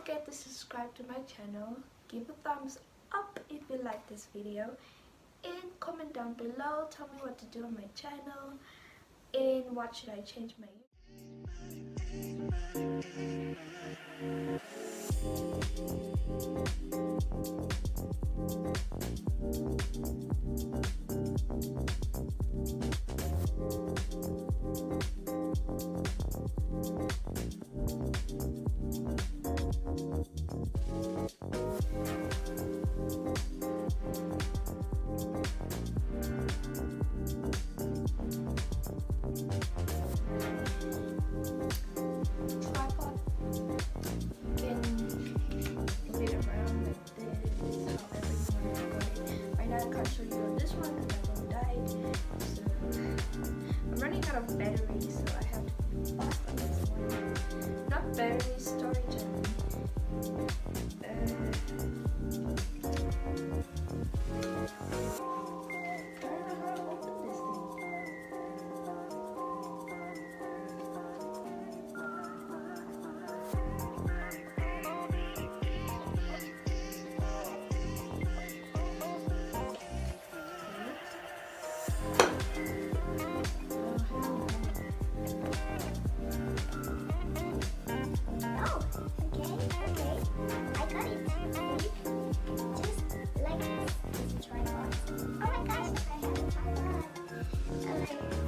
forget to subscribe to my channel, give a thumbs up if you like this video, and comment down below, tell me what to do on my channel, and what should I change my tripod. You can flip it around like this, however you want to do it. Right now I can't show you on this one because my phone died. So I'm running out of battery, so I have to be fast on this one. Not battery, storage, Oh my gosh, I have a tripod.